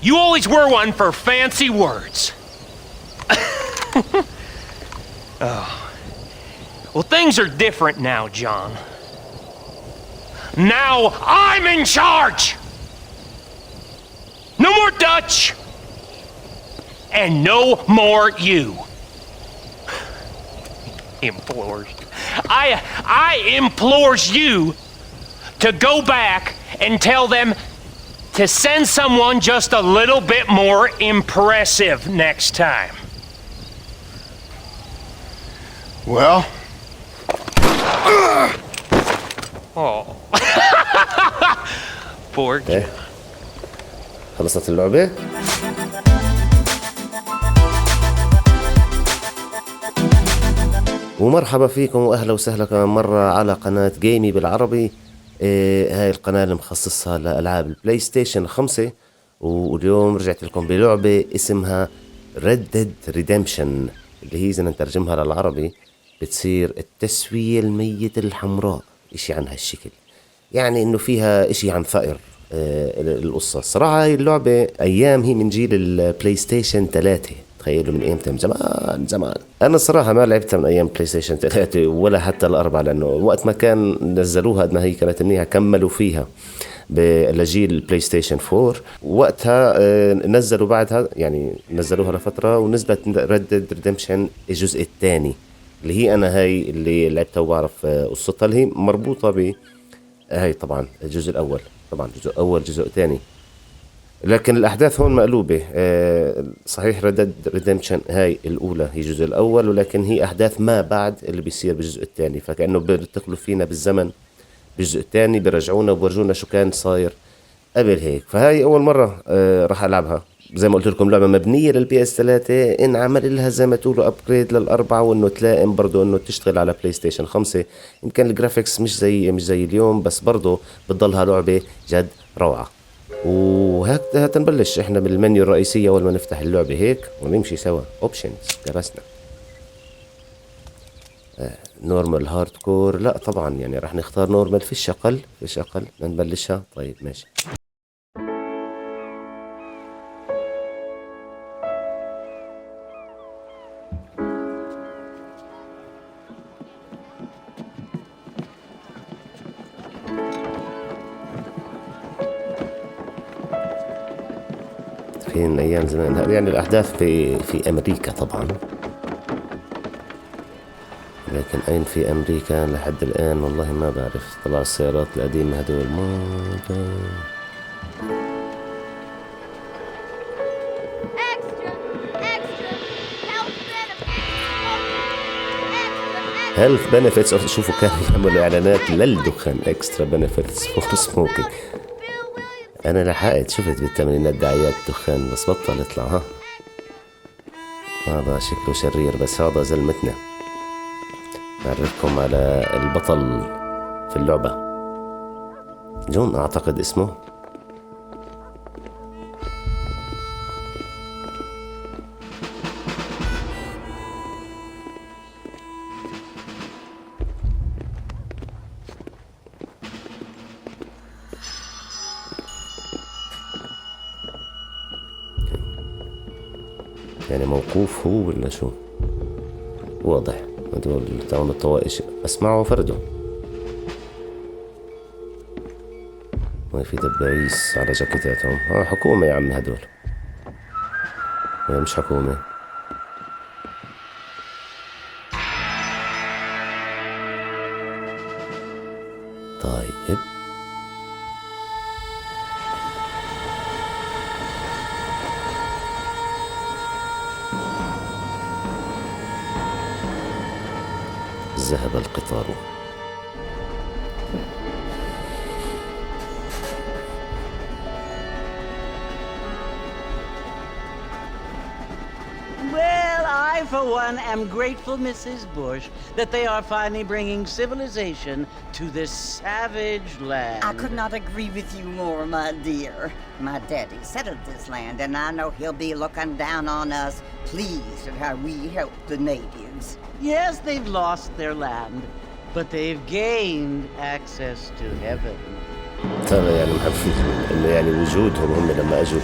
You always were one for fancy words. Oh. Well, things are different now, John. Now I'm in charge! No more Dutch! And no more you. Implores. I implores you to go back and tell them to send someone just a little bit more impressive next time. Well? Oh. Poor kid. خلصت اللعبة؟ ومرحبا فيكم واهلا وسهلا كمان مرة على قناة جيمي بالعربي. هاي القناة اللي مخصصها لألعاب البلاي ستيشن 5، واليوم رجعت لكم بلعبة اسمها ريد ديد ريديمبشين، اللي هي إذا نترجمها للعربي بتصير التسوية الميتة الحمراء، اشي عن هالشكل، يعني انه فيها اشي عن ثأر. القصة الصراحة هاي اللعبة ايام هي من جيل البلاي ستيشن 3، تخيلوا من ايمتى، من زمان. انا الصراحة ما لعبتها من ايام بلاي ستيشن 3 ولا حتى الأربعة، لانه وقت ما كان نزلوها قد ما هي كانت منيحة كملوا فيها لجيل البلاي ستيشن 4، وقتها نزلوا بعدها، يعني نزلوها لفترة ونزلت ريد ديد ريديمبشن الجزء الثاني، اللي هي انا هاي اللي لعبتها وبعرف قصتها، اللي هي مربوطة ب هاي طبعا الجزء الاول، طبعا جزء اول جزء ثاني، لكن الاحداث هون مقلوبة. صحيح ريد ديد ريديمبشن هاي الاولى هي الجزء الاول، ولكن هي احداث ما بعد اللي بيصير بالجزء الثاني، فكأنه بيرتقلوا فينا بالزمن بالجزء الثاني، بيرجعونا وبورجونا شو كان صاير قبل هيك. فهاي اول مرة راح العبها، زي ما قلت لكم لعبة مبنية للبي اس 3، ان عمل لها زي ما تقولوا ابجريد للأربعة، وانه تلائم برضو انه تشتغل على بلاي ستيشن 5. يمكن الجرافيكس مش زي اليوم، بس برضو بتضلها لعبة جد روعة. وهيك هتنبلش احنا بالمنيو الرئيسية اول ما نفتح اللعبة هيك ونمشي سوا. اوبشنز درسنا نورمال هارد كور، لا طبعا يعني راح نختار نورمال، فيش اقل نبلشها. طيب ماشي. فين ايام زمان هذه، يعني الاحداث في امريكا طبعا، لكن اين في امريكا لحد الان والله ما بعرف. طلع السيارات القديمة هدول هيلث بنفيتس. شوفوا كانوا يعملوا اعلانات للدخان، اكسترا بنفيتس فور سموكينج. انا لحقت شفت بالثمانينات دعايات دخان، بس بطل يطلع. ها هذا شكله شرير، بس هذا زلمتنا. نعرفكم على البطل في اللعبة، جون اعتقد اسمه. يعني موقوف هو ولا شو؟ واضح هدول تاعون الطوائش، اسمعوا فردوا. ما في دبايس على جاكيتاتهم. حكومة يا عم هدول، مش حكومة. طيب ذهب القطار. Well, I, for one, am grateful, Mrs. Bush, that they are finally bringing civilization to this savage land. I could not agree with you more, my dear. My daddy settled this land, and I know he'll be looking down on us, pleased at how we helped the natives. Yes, they've lost their land, but they've gained access to heaven. ترى يعني محبين انه يعني وجودهم هم لما اجوا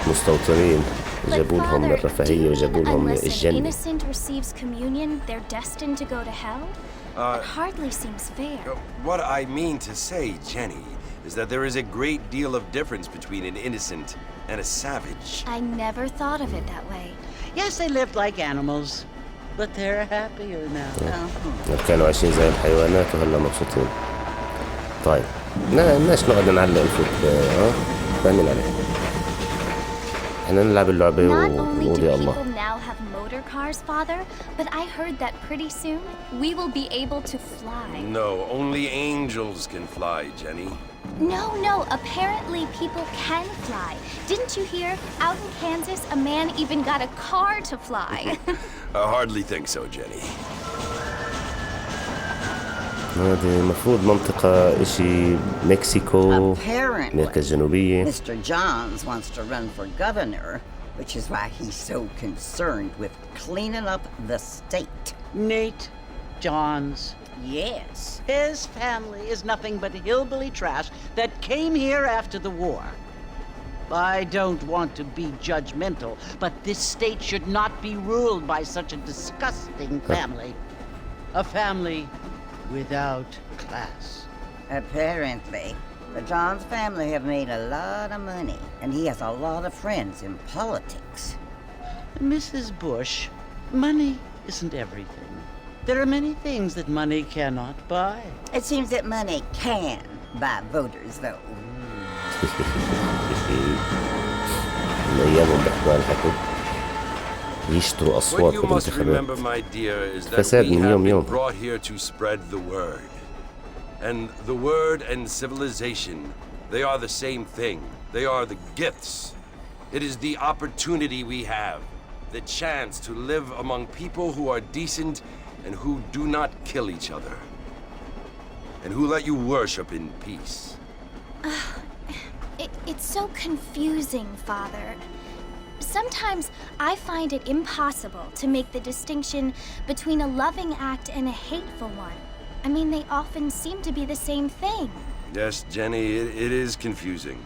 مستوطنين جابوا لهم Father, do الرفاهية you وجابوا mean لهم unless an الجنة. innocent receives communion, they're destined to go to hell? It hardly seems fair. What I mean to say, Jenny, is that there is a great deal of difference between an innocent and a savage. I never thought of it that way. Yes, they lived like animals, but they're happier now. كانوا عايشين زي الحيوانات وهلا مبسوطين. طيب ليش نقعد نعلق الفوت؟ فاهمين عليه. احنا نلعب اللعبة Not only ونقول do يا people الله. now have motor cars, Father, but I heard that pretty soon we will be able to fly. No, only angels can fly, Jenny. No, apparently people can fly. Didn't you hear? Out in Kansas, a man even got a car to fly. I hardly think so, Jenny. هذه المفروض منطقة إشي مكسيكو، أمريكا الجنوبية. Mr. Johns wants to run for governor, which is why he's so concerned with cleaning up the state. Nate Johns. Yes. His family is nothing but hillbilly trash that came here after the war. I don't want to be judgmental, but this state should not be ruled by such a disgusting family. A family without class. Apparently, the Johns family have made a lot of money, and he has a lot of friends in politics. Mrs. Bush, money isn't everything. There are many things that money cannot buy. It seems that money can buy voters, though. أيامهم بيحكوا الحكي يشتروا What أصوات you must remember, بالانتخابات. my dear, is that فساد we من have يوم been يوم. brought here to spread the word. And the word and civilization, they are the same thing. They are the gifts. It is the opportunity we have, the chance to live among people who are decent and who do not kill each other. And who let you worship in peace. It's so confusing, Father. Sometimes I find it impossible to make the distinction between a loving act and a hateful one. I mean, they often seem to be the same thing. Yes, Jenny, it is confusing.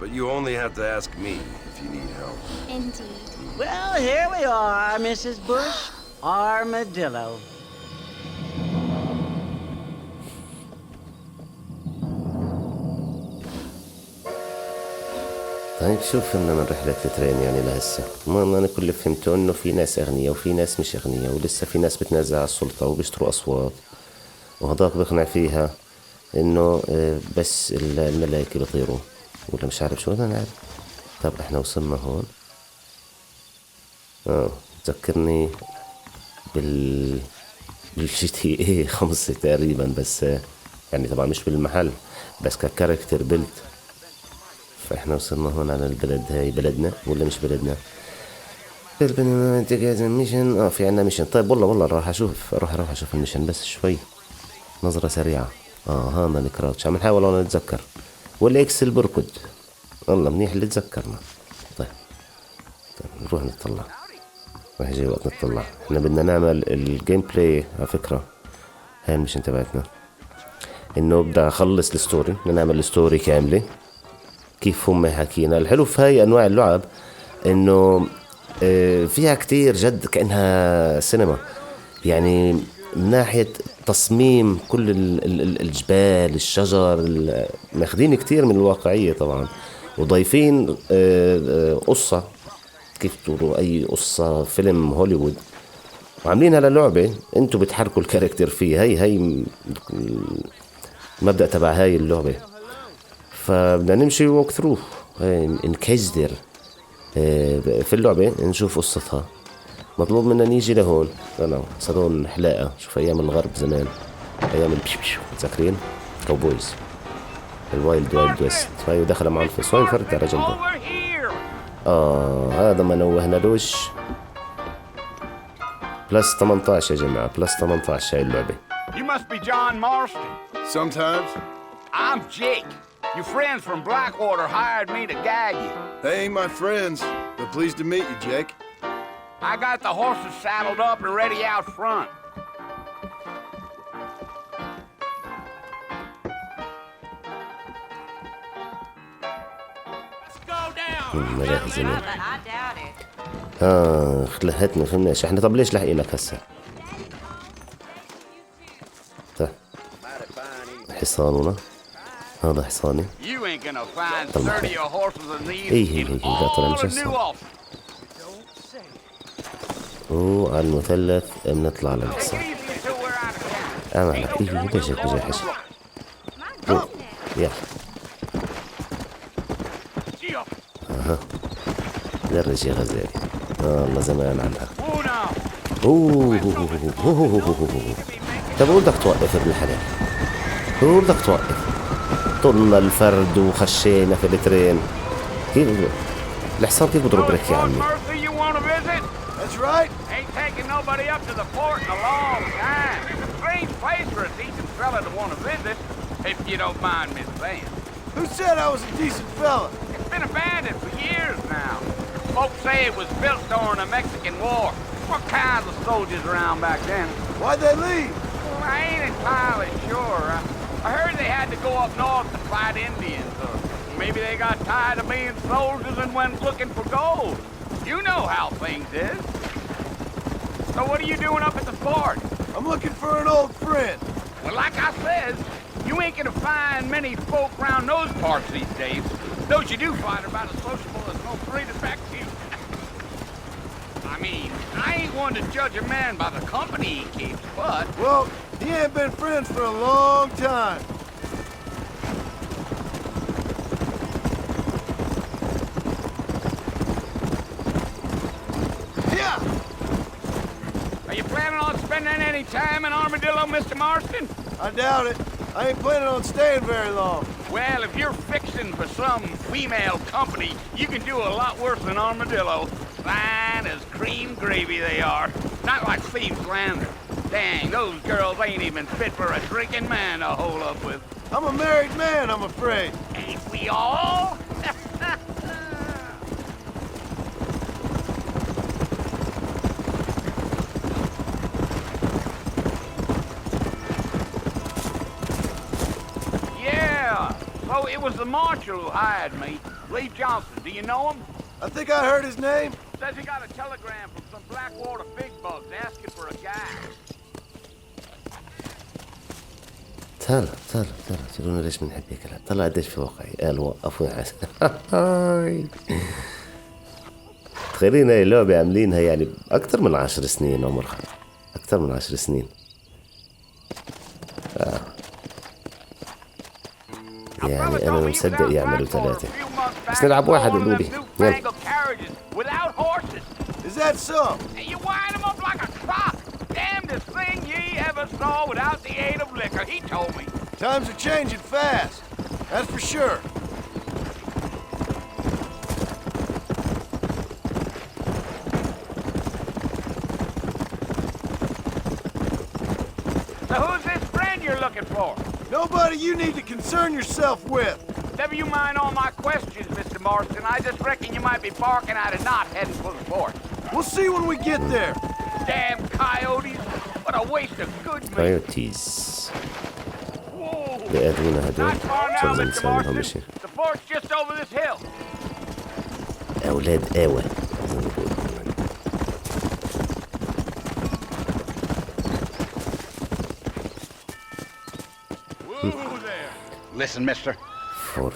But you only have to ask me if you need help. Indeed. Well, here we are, Mrs. Bush. Armadillo. طيب شوف إننا من رحلة الترين يعني لهسه ما أنا كل اللي فهمته إنه في ناس أغنياء وفي ناس مش أغنياء ولسه في ناس بتنازع على السلطة وبيشتروا أصوات وهذاك بيقنع فيها إنه بس الملاك بيطيروا ولا مش عارف شو أنا عارف. طب إحنا وصلنا هون. تذكرني بالGTA 5 تقريبا بس يعني طبعا مش بالمحل بس ككاركتر بيلد. فاحنا وصلنا هون على البلد هاي بلدنا ولا مش بلدنا؟ ميشن في عنا ميشن. طيب والله راح اشوف الميشن بس شوي نظرة سريعة. هذا الكراوتش عم نحاول انا نتذكر والاكس اللي بركض والله منيح اللي تذكرنا. طيب نروح نطلع راح يجي وقت نطلع. احنا بدنا نعمل الجيم بلاي على فكرة هاي الميشن تبعتنا انه بدي اخلص الستوري نعمل الستوري كاملة كيف هم حكينا. الحلو في هاي انواع اللعب انه فيها كتير جد كأنها سينما يعني من ناحية تصميم كل الجبال الشجر ماخدين كتير من الواقعية طبعا وضايفين قصة كيف تقولوا اي قصة فيلم هوليوود وعاملينها للعبة انتوا بتحركوا الكاركتر فيه. هاي المبدأ تبع هاي اللعبة. فبدنا نمشي ووك ثرو نكجدر في اللعبة نشوف قصتها. مطلوب منا نيجي لهون صالون حلاقة. شوف أيام الغرب زمان أيام البشبش متذكرين كاوبويز الوايلد ويست. هاي دخل مع الفص وين فرد على جنبه. هذا ما نوهنالوش. بلس 18 يا جماعة بلس 18 هاي اللعبة. You must be John Marston. Sometimes. I'm Jake. Your friends from Blackwater hired me to guide you. They ain't my friends, but pleased to meet you, Jake. I got the horses saddled up and ready out front. Let's go down. ملاهي زمان. خلهتنا فهمناش احنا. طب ليش لاحقينك هسه؟ طيب حصاننا هذا حصاني. ايه لا طلع مش حصان. وعلى المثلث بنطلع للحصان. معنا ايه بجيك بجاحش. يلا درج يا غزالي. والله زمان عنها. طب بدك توقف ابن الحلال؟ بدك توقف؟ طلنا الفرد وخشينا في الترين. كيف الحصان كيف بضرب بريك يا عمي؟ That's right. Ain't taking nobody up to the port in a long time. It's a strange place for a decent fella to want to visit, if you don't mind me saying. Who said I was a decent fella? It's been abandoned for years now. Folks say it was built during the Mexican War. What kinds of soldiers around back then? Why'd they leave? Well, I ain't entirely sure. I heard they had to go up north to fight Indians, or maybe they got tired of being soldiers and went looking for gold. You know how things is. So what are you doing up at the fort? I'm looking for an old friend. Well, like I said, you ain't gonna find many folk around those parts these days. Those you do find are about as sociable as no three to back to you. I mean, I ain't one to judge a man by the company he keeps, but... Well, he ain't been friends for a long time. Are you planning on spending any time in Armadillo, Mr. Marston? I doubt it. I ain't planning on staying very long. Well, if you're fixing for some female company, you can do a lot worse than Armadillo. Fine as cream gravy they are. Not like Steve Glander. Dang, those girls ain't even fit for a drinking man to hole up with. I'm a married man, I'm afraid. Ain't we all? So it was the marshal who hired me, Lee Johnson. Do you know him? I think I heard his name. Says he got a telegram from some Blackwater big bugs asking for a guy. تعال تقولون ليش بنحب هيك كلام. طلع قديش في واقعي. قال وقفوا يا حسن. تخيلين هاي اللعبة عاملينها يعني أكثر من 10 سنين عمرها. أكثر من 10 سنين. يعني أنا مصدق يعملوا 3 بس نلعب واحد قولوا لي. يلا. Is that so? You wind them up like a clock. Damnedest thing ye ever saw without the aid of liquor, he told me. Times are changing fast. That's for sure. So who's this friend you're looking for? Nobody you need to concern yourself with. Never you mind all my questions, Mr. Marston. I just reckon you might be barking at a knot heading for the fort. We'll see when we get there. Damn coyotes. What a waste of good meat. Coyotes. بيقاتلونا هدول. شو بدنا نسوي لهم شيء. The fort's just over this hill. أولاد آوة. Listen, mister.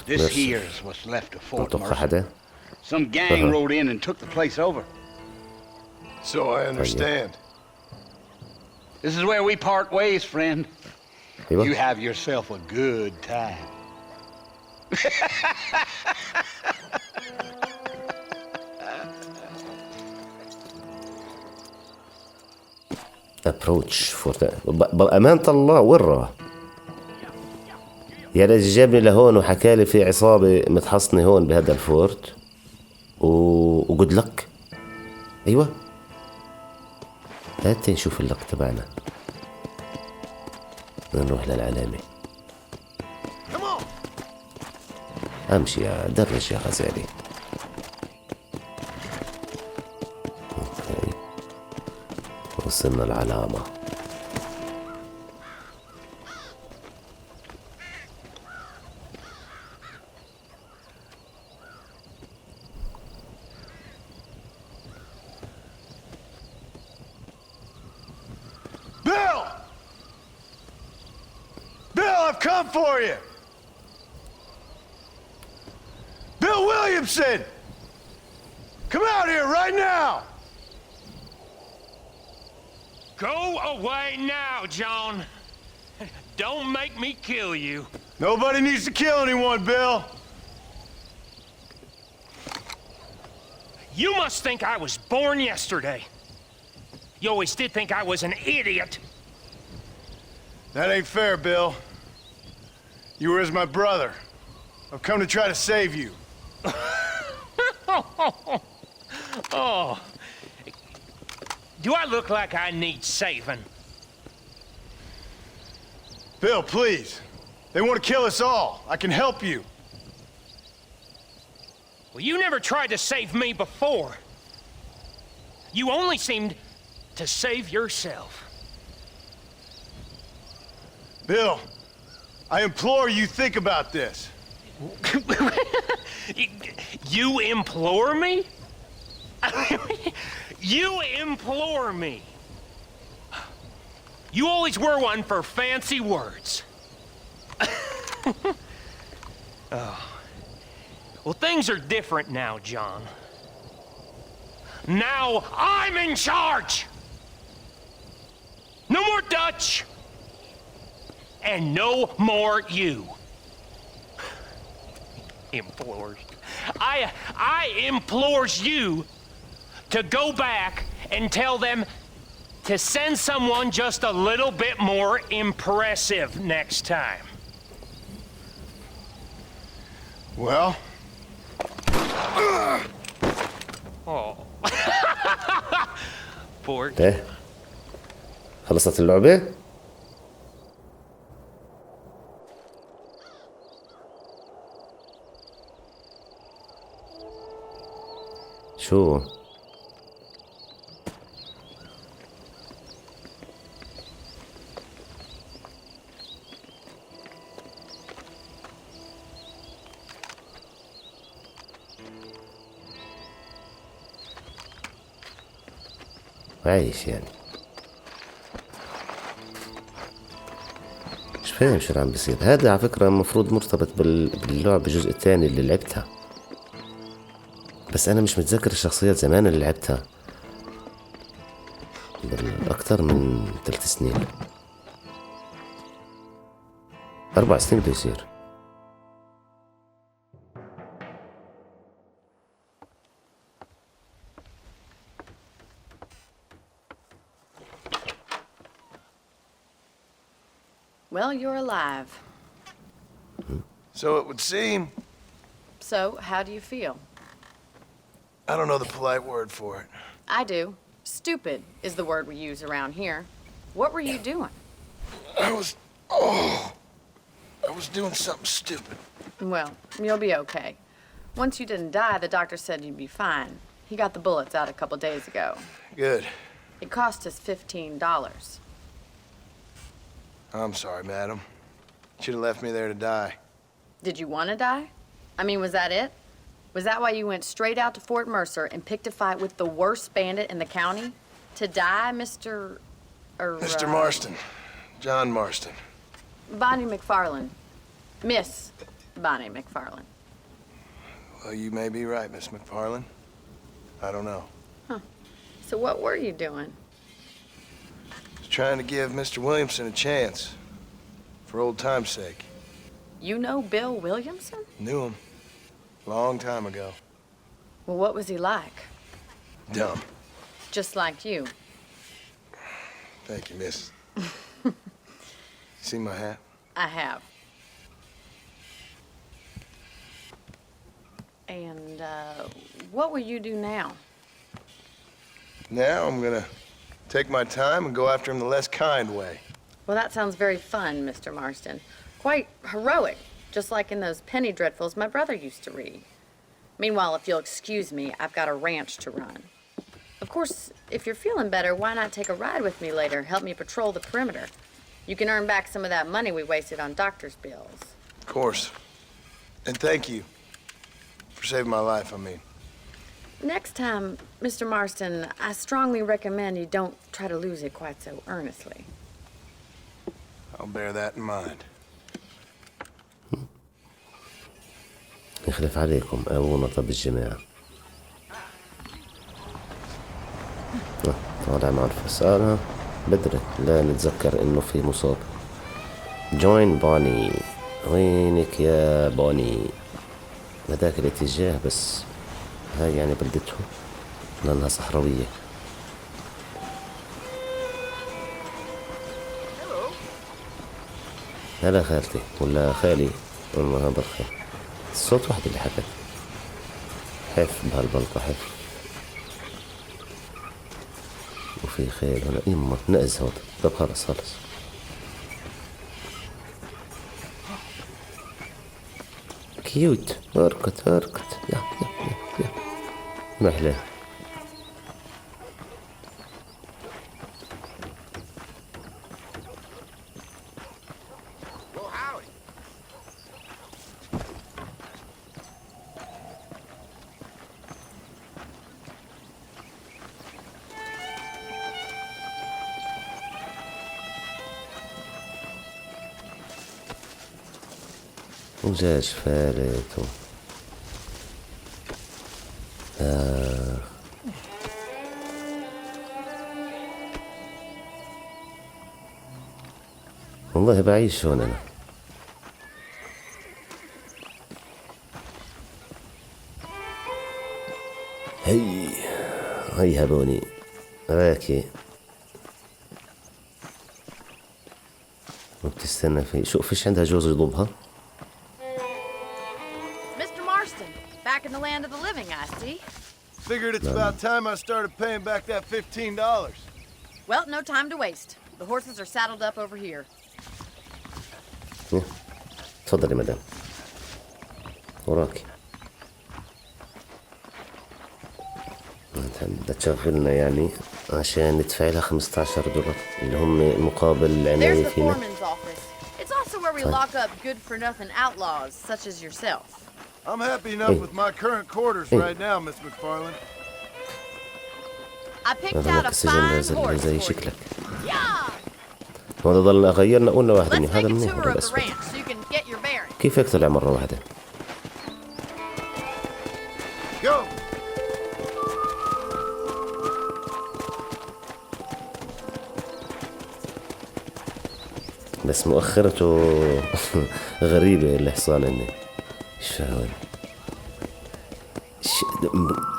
This here's what's left of Fort Marston. Some gang rode in and took the place over. So I understand. This is where we part ways, friend. أيوة. You have yourself a good time. approach for بأمانة الله ورا يا رجل جابني لهون وحكالي في عصابة متحصنة هون بهذا الفورت وجود لك. أيوة هات نشوف اللك تبعنا. نروح للعلامة. أمشي يا درج يا غزالي. أوكي. وصلنا العلامة. done for you? Bill Williamson! Come out here right now! Go away now, John. Don't make me kill you. Nobody needs to kill anyone, Bill. You must think I was born yesterday. You always did think I was an idiot. That ain't fair, Bill. You were as my brother. I've come to try to save you. Oh. Do I look like I need saving? Bill, please. They want to kill us all. I can help you. Well, you never tried to save me before. You only seemed to save yourself. Bill, I implore you think about this. You implore me? You implore me. You always were one for fancy words. Oh. Well, things are different now, John. Now I'm in charge! No more Dutch! And no more you. Implores. I implores you to go back and tell them to send someone just a little bit more impressive next time. Well? Oh. Poor. ايه خلصت اللعبة؟ شو؟ عايش يعني مش فاهم شو عم بيصير. هذا على فكرة المفروض مرتبط باللعبة الجزء الثاني اللي لعبتها، بس أنا مش متذكر الشخصيات زمان اللي لعبتها أكتر من 3 سنين 4 سنين بده يصير. Well, you're alive. So it would seem. So, how do you feel? I don't know the polite word for it. I do. Stupid is the word we use around here. What were you doing? I was doing something stupid. Well, you'll be okay. Once you didn't die, the doctor said you'd be fine. He got the bullets out a couple days ago. Good. It cost us $15. I'm sorry, madam. Should have left me there to die. Did you want to die? I mean, was that it? Was that why you went straight out to Fort Mercer and picked a fight with the worst bandit in the county? To die, Mr. Mr. Marston. John Marston. Bonnie McFarland. Miss Bonnie McFarland. Well, you may be right, Miss McFarland. I don't know. Huh. So what were you doing? Trying to give Mr. Williamson a chance. For old time's sake. You know Bill Williamson? Knew him. Long time ago. Well, what was he like? Dumb. Just like you. Thank you, miss. See my hat? I have. And, what will you do now? Now I'm gonna take my time and go after him the less kind way. Well, that sounds very fun, Mr. Marston. Quite heroic, just like in those penny dreadfuls my brother used to read. Meanwhile, if you'll excuse me, I've got a ranch to run. Of course, if you're feeling better, why not take a ride with me later? Help me patrol the perimeter. You can earn back some of that money we wasted on doctor's bills. Of course. And thank you. For saving my life, I mean. Next time, Mr. Marston, I strongly recommend you don't try to lose it quite so earnestly. I'll bear that in mind. يخلف عليكم أبونا. طب الجماعة طالع مع الفصالة بدري. لا نتذكر إنه في مصاب. جوين بوني. وينك يا بوني؟ هذاك الاتجاه بس. هاي يعني بلدتهم لأنها صحراوية. هلا خالتي ولا خالي والله هذا الخير. الصوت واحد اللي حكت. حف بهالبلطة حف. وفي خيل هنا يما نقز هذا. طب خلص. كيوت. اركض يا محلاه. وجاج فارت والله بعيش هون أنا. هي هبوني راكي وبتستنى في شوف فيش عندها جوز يضبها. Back in the land of the living, I see. Figured it's about time I started paying back that $15. Well, no time to waste. The horses are saddled up over here. تفضلي مدام وراكي. بدها تشغلنا يعني عشان ندفع لها $15 اللي هم مقابل العناية فينا. It's also where we lock up good-for-nothing outlaws such as yourself. I'm happy enough with my current quarters right now, Miss McFarland. I picked out a fine horse زي for شكلك. you. Yeah. وهذا ضلنا غيرنا قلنا واحدة Let's هذا take a منيح tour ولا of the أسود. ranch so you can get your bearings. كيف هيك طلع مرة واحدة؟ Go. بس مؤخرته غريبة الحصان إني شو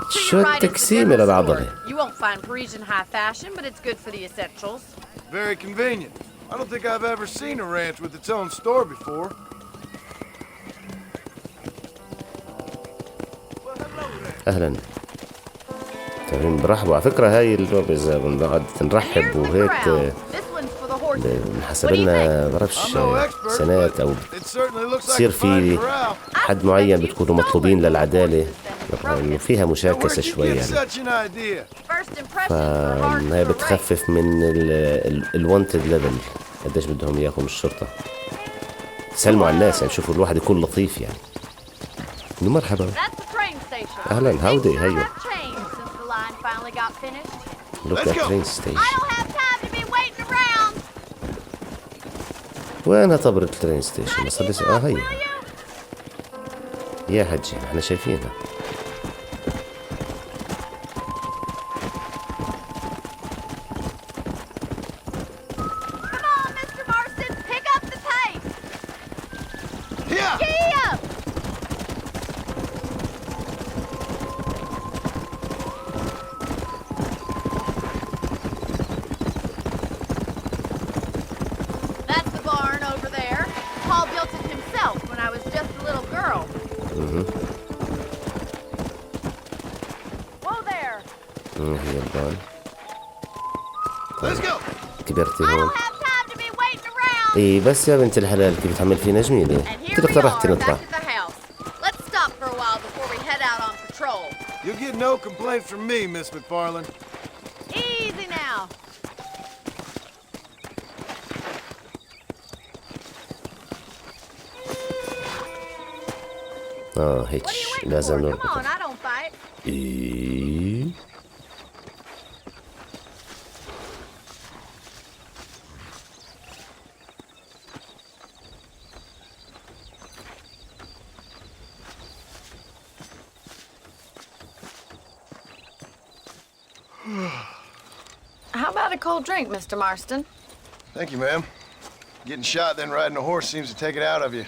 شو التقسيم إلى العضلة؟ You won't find Parisian high fashion, but it's good for the essentials. Very convenient. I don't think I've ever seen a ranch with its own store before. أهلا. طيب برحبوا على فكرة. هاي اللعبة إذا بنقعد نرحب وهيك بنحسب لنا بعرفش سنوات أو تصير في حد معين بتكونوا مطلوبين للعدالة إنه فيها مشاكسة شوي يعني. فهي بتخفف من الوانتد ليفل قديش بدهم إياكم الشرطة. تسلموا على الناس يعني شوفوا الواحد يكون لطيف يعني. إنه مرحبا. أهلا هاودي هيو. Look at train station. وينها طبرة الترين ستيشن؟ بس هي يا حجي احنا شايفينها. هي البان. كبرتي هون. اي بس يا بنت الحلال كيف بتعمل فينا جميلة. انت اقترحتي نطلع. You'll get no complaints from me, Miss McFarland. Easy now. هيك لازم نربط. ايه How about a cold drink, Mr. Marston? Thank you, ma'am. Getting shot, then riding a horse seems to take it out of you.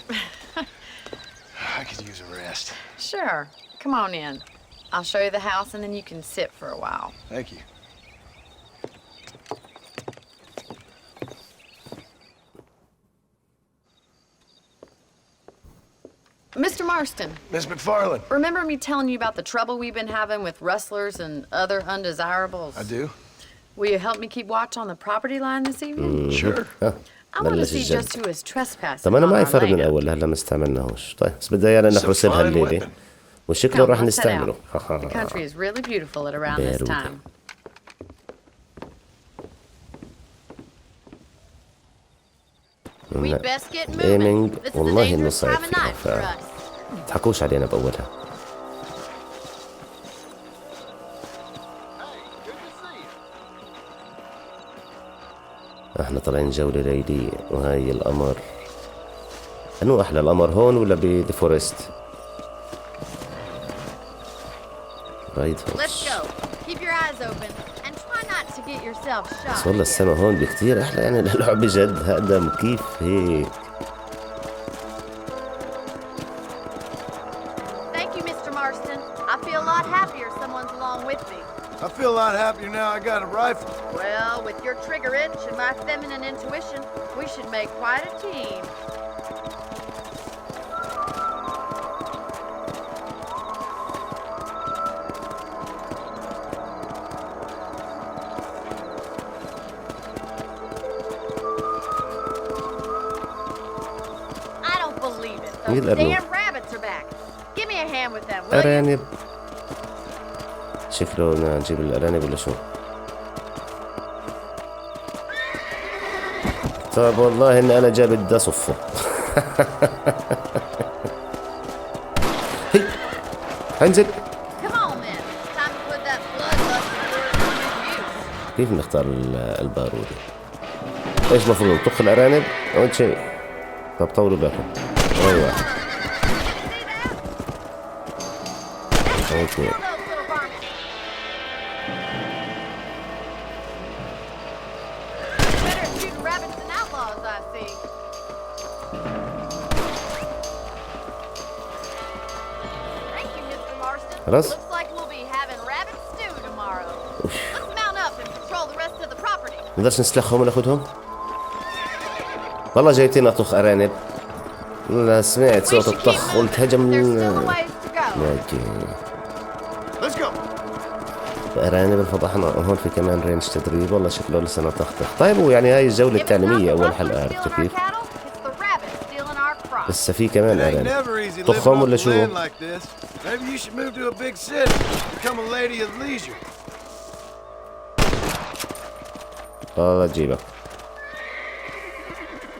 I could use a rest. Sure. Come on in. I'll show you the house and then you can sit for a while. Thank you. Mr. Marston. Miss McFarland. Remember me telling you about the trouble we've been having with rustlers and other undesirables? I do. Will you help me keep watch on the property line this evening? Sure. I want to see just who is trespassing. طب انا on معي our فرد من land. الاول هلا ما استعملناهوش. طيب بس بدي ايانا نحرسها الليله وشكله Come, راح let's head نستعمله. out. The country is really beautiful at around this Beirut. time. We'd best get moving. ايمينج This is a والله انه dangerous صعب time of night for فيها us. تحكوش علينا باولها. احنا طالعين جولة ليلية وهاي القمر. انو احلى القمر هون ولا بذا فورست؟ رايد Let's هوش. go. Keep your eyes open and try not to get yourself بس shot. والله السما هون بكتير احلى يعني اللعبة جد هقدم كيف هيك. Thank you, Mr. Marston. I feel a lot happier someone's along with me. I feel a lot happier now I got a rifle. Well, with your trigger itch and my feminine intuition, we should make quite a team. I don't believe it. Those يلا damn rabbits are back. Give me a hand with them, will you? أرانب. شكله بدنا نجيب الأرانب ولا شو؟ طيب والله إن أنا جاب بدي أصفه. هي انزل. Come on then. Time to put that bloodlust to use. كيف نختار البارودة؟ ايش المفروض نطخ الأرانب؟ أول شيء. طب طولوا بالكم. أي واحد. اثنين. Better at shooting rabbits than outlaws, I see. Thank you, Mr. Marston. خلاص. Looks like we'll be having rabbit stew tomorrow. Let's mount up and patrol the rest of the property. نقدرش نسلخهم وناخدهم؟ والله جايتين أطخ أرانب. لا سمعت صوت الطخ قلت هجم. There's still a ways to go. اوكي. Let's go. أرانب الفضحنا هون في كمان رينج تدريب والله شكله لسه نطخطخ. طيب ويعني هاي الجولة If it's not التعليمية the أول rustlers حلقة stealing عرفتوا our كيف؟ cattle, it's the rabbits stealing our crops. لسه في كمان It ain't أرانب. never easy living طخهم off ولا the شو؟ land like this. Maybe you should move to a big city. Become a lady of leisure. والله تجيبك.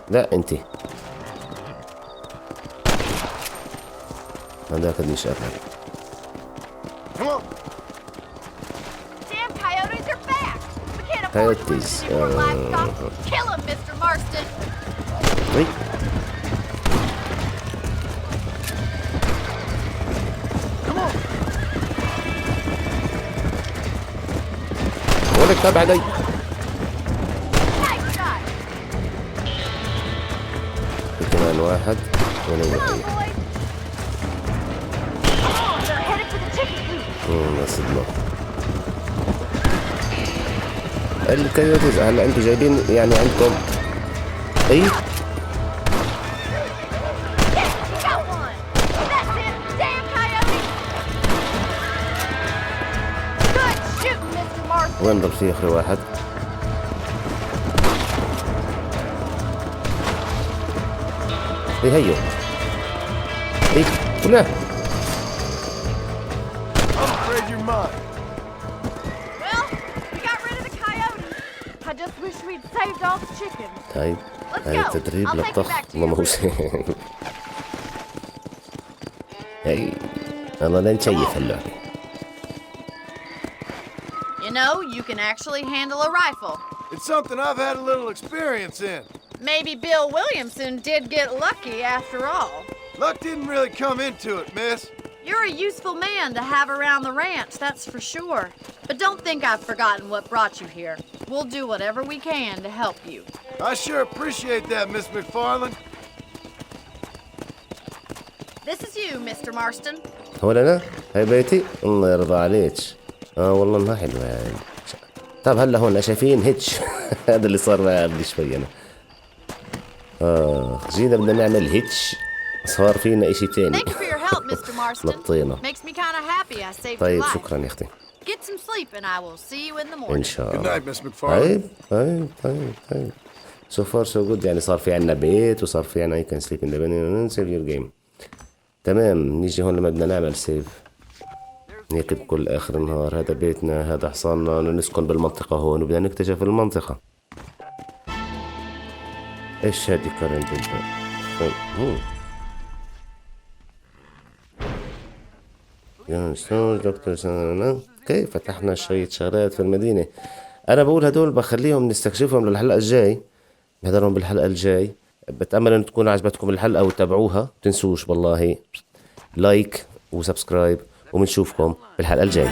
لا انتي. هذاك اللي شغال. Come on. Damn coyotes are back. We can't afford to lose Coyotes, any more livestock. Kill them, Mr. Marston. وي. ولك تابع علي. Nice shot. في كمان واحد. وين Come on, هو؟ boys. Oh, they're headed for the chicken coop. ناس الله. الكايوتيز هلا انتم جايبين يعني عندكم اي Yes, you got one. That's it. Damn coyote. Good shooting, Mr. Marston. وين ضل في اخر واحد؟ هيو اي ولا I'm afraid you're mine. Well, we got rid of the coyote. I just wish we'd saved all the chickens. طيب Let's هاي go. تدريب I'll take you للطخ back to والله your مو room. هاي والله لا نشيف اللعبة. You know, you can actually handle a rifle. It's something I've had a little experience in. Maybe Bill Williamson did get lucky after all. Luck didn't really come into it, miss. You're a useful man to have around the ranch, that's for sure. But don't think I've forgotten what brought you here. We'll do whatever we can to help you. I sure appreciate that, Miss McFarland. This is you, Mr. Marston. هو أنا؟ هاي بيتي؟ الله يرضى عليك. والله إنها حلوة يعني. طب هلا هون شايفين هيتش. هذا اللي صار معي قبل شوي أنا. جينا بدنا نعمل هيتش. صار فينا إشي تاني. Thank you for your help, Mr. Marston. نطينا. Makes me kind of happy I saved your طيب life. شكرا يا أختي. Get some sleep and I will see you in the morning. إن شاء Good الله. night, Miss McFarland. طيب. So far so good. يعني صار في عنا بيت وصار في عنا you can sleep in the bed and save your game. تمام. نيجي هون لما بدنا نعمل سيف. هيك بكل آخر النهار هذا بيتنا هذا حصاننا نسكن بالمنطقة هون وبدنا نكتشف المنطقة. إيش هادي كارنت اوكي فتحنا شوية شغلات في المدينة. أنا بقول هدول بخليهم نستكشفهم للحلقة الجاي. نحضرهم بالحلقة الجاي. بتأمل أن تكون عجبتكم الحلقة وتابعوها. تنسوش والله لايك وسبسكرايب وبنشوفكم بالحلقة الجاي.